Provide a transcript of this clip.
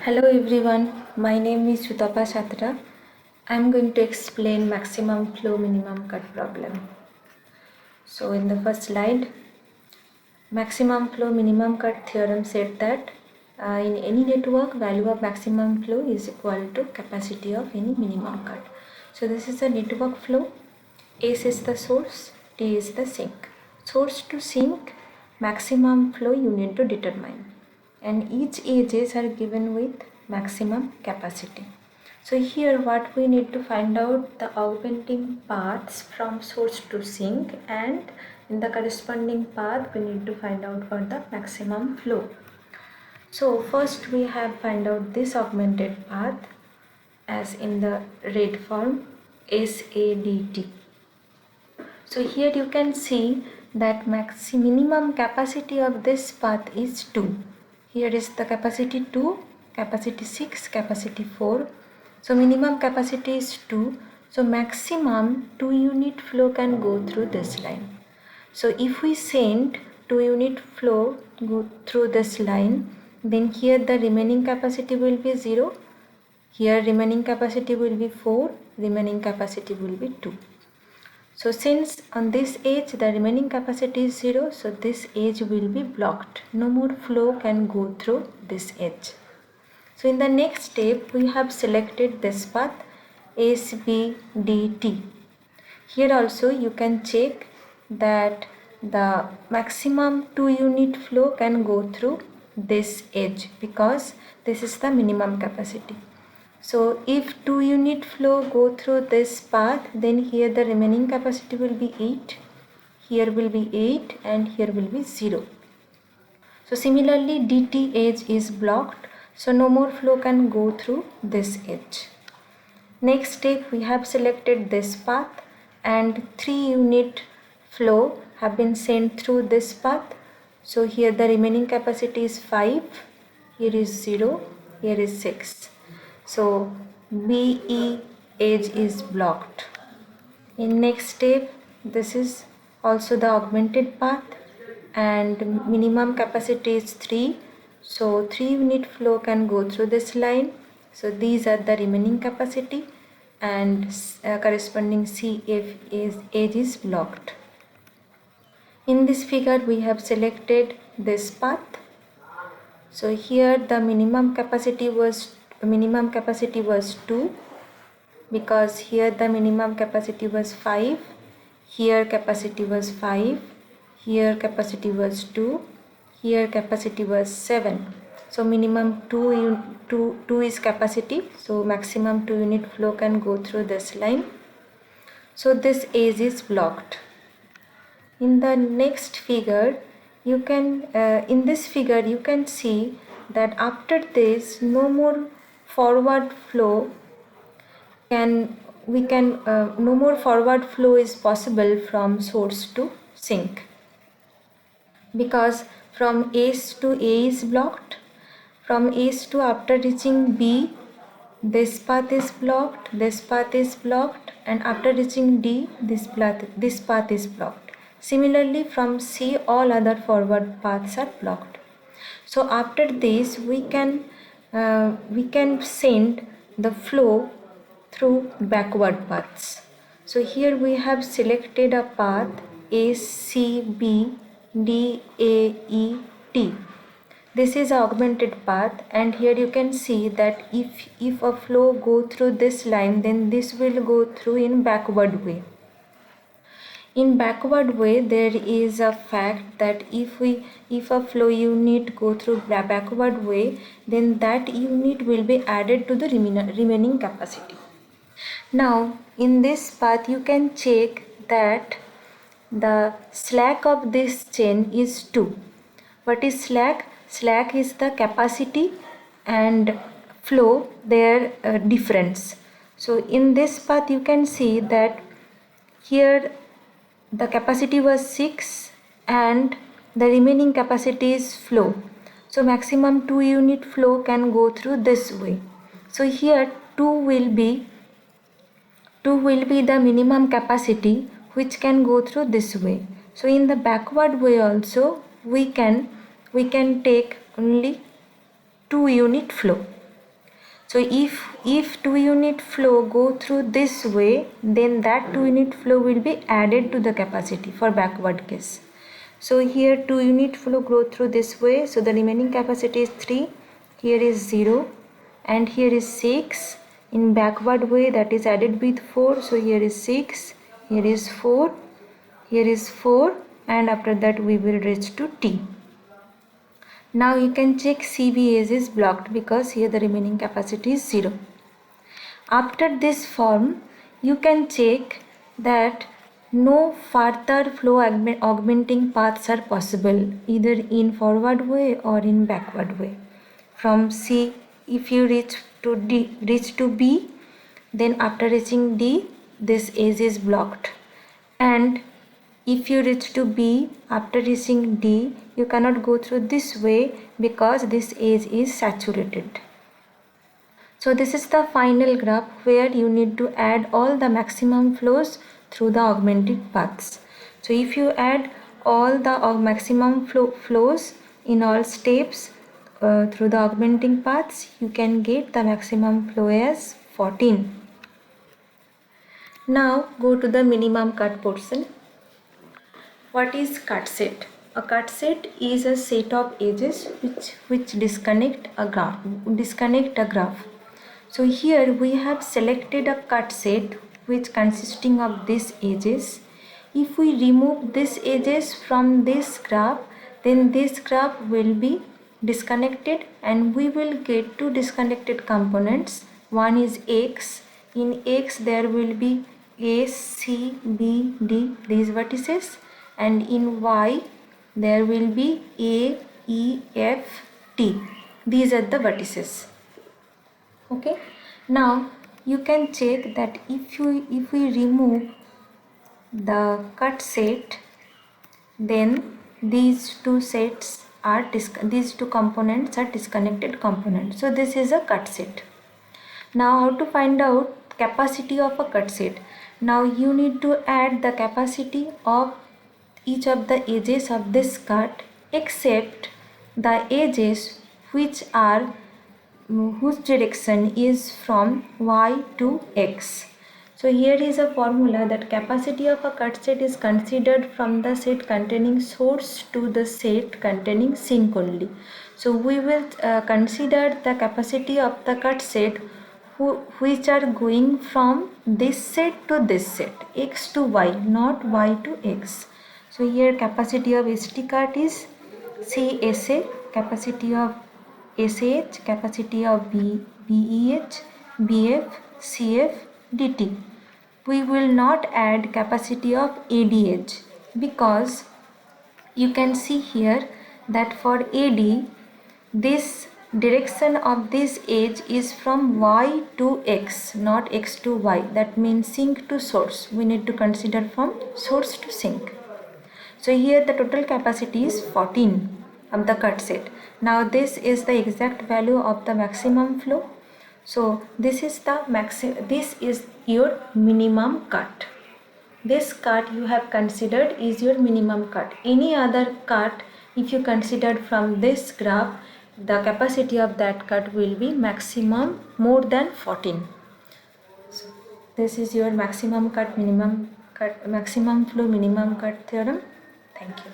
Hello everyone, my name is Sutapa Chatra. I am going to explain maximum flow minimum cut problem. So in the first slide, maximum flow minimum cut theorem said that in any network value of maximum flow is equal to capacity of any minimum cut. So this is a network flow. S is the source, T is the sink. Source to sink maximum flow you need to determine, and each edges are given with maximum capacity. So here what we need to find out the augmenting paths from source to sink, and in the corresponding path we need to find out for the maximum flow. So first we have find out this augmented path as in the red form SADT. So here you can see that minimum capacity of this path is 2. Here is the capacity 2, capacity 6, capacity 4. So minimum capacity is 2. So maximum 2 unit flow can go through this line. So if we send 2 unit flow go through this line, then here the remaining capacity will be 0. Here remaining capacity will be 4, remaining capacity will be 2. So since on this edge the remaining capacity is 0, so this edge will be blocked. No more flow can go through this edge. So in the next step we have selected this path SBDT. Here also you can check that the maximum 2 unit flow can go through this edge because this is the minimum capacity. So if 2 unit flow go through this path, then here the remaining capacity will be 8, here will be 8 and here will be 0. So similarly DT edge is blocked, so no more flow can go through this edge. Next step we have selected this path and 3 unit flow have been sent through this path. So here the remaining capacity is 5, here is 0, here is 6. So BE edge is blocked. In next step, this is also the augmented path and minimum capacity is 3. So 3 unit flow can go through this line. So these are the remaining capacity and corresponding CF edge is blocked. In this figure we have selected this path. So here the minimum capacity was 2 because here the minimum capacity was 5, here capacity was 5, here capacity was 2, here capacity was 7. So minimum 2 is capacity, so maximum 2 unit flow can go through this line. So this edge is blocked. In the next figure you can in this figure you can see that after this no more forward flow no more forward flow is possible from source to sink because from S to A is blocked. From S to after reaching B, this path is blocked, this path is blocked, and after reaching D, this path is blocked. Similarly, from C, all other forward paths are blocked. So after this, we can send the flow through backward paths. So here we have selected a path ACBDAET. This is augmented path, and here you can see that if a flow go through this line, then this will go through in backward way. In backward way, there is a fact that if a flow unit go through backward way, then that unit will be added to the remaining capacity. Now in this path you can check that the slack of this chain is 2. What is slack? Slack is the capacity and flow, their difference. So in this path you can see that here the capacity was 6 and the remaining capacity is flow. So maximum 2 unit flow can go through this way. So here 2 will be the minimum capacity which can go through this way. So in the backward way also we can take only 2 unit flow. So if 2 unit flow go through this way, then that 2 unit flow will be added to the capacity for backward case. So here 2 unit flow go through this way, so the remaining capacity is 3, here is 0, and here is 6. In backward way, that is added with 4, so here is 6, here is 4, here is 4, and after that we will reach to T. Now you can check CBS is blocked because here the remaining capacity is 0. After this form, you can check that no further flow augmenting paths are possible either in forward way or in backward way. From C, if you reach to B, then after reaching D, this edge is blocked. And if you reach to B after reaching D, you cannot go through this way because this edge is saturated. So this is the final graph where you need to add all the maximum flows through the augmented paths. So if you add all the maximum flows in all steps through the augmenting paths, you can get the maximum flow as 14. Now go to the minimum cut portion. What is cut set? A cut set is a set of edges which disconnect a graph. So here we have selected a cut set which consisting of these edges. If we remove these edges from this graph, then this graph will be disconnected and we will get two disconnected components. One is X. In X there will be A, C, B, D, these vertices, and in Y there will be A, E, F, T. These are the vertices. Okay, now you can check that if we remove the cut set, then these two components are disconnected components. So this is a cut set. Now how to find out capacity of a cut set? Now you need to add the capacity of each of the edges of this cut except the edges whose direction is from Y to X. So here is a formula that capacity of a cut set is considered from the set containing source to the set containing sink only. So we will consider the capacity of the cut set which are going from this set to this set, X to Y, not Y to X. So here capacity of ST cut is CSA, capacity of SH, capacity of BEH, BF, CF, DT. We will not add capacity of ADH because you can see here that for AD, this direction of this edge is from Y to X, not X to Y. That means sink to source. We need to consider from source to sink. So here the total capacity is 14 of the cut set. Now this is the exact value of the maximum flow. So this is your minimum cut. This cut you have considered is your minimum cut. Any other cut, if you considered from this graph, the capacity of that cut will be maximum more than 14. So this is your maximum cut, minimum cut, maximum flow, minimum cut theorem. Thank you.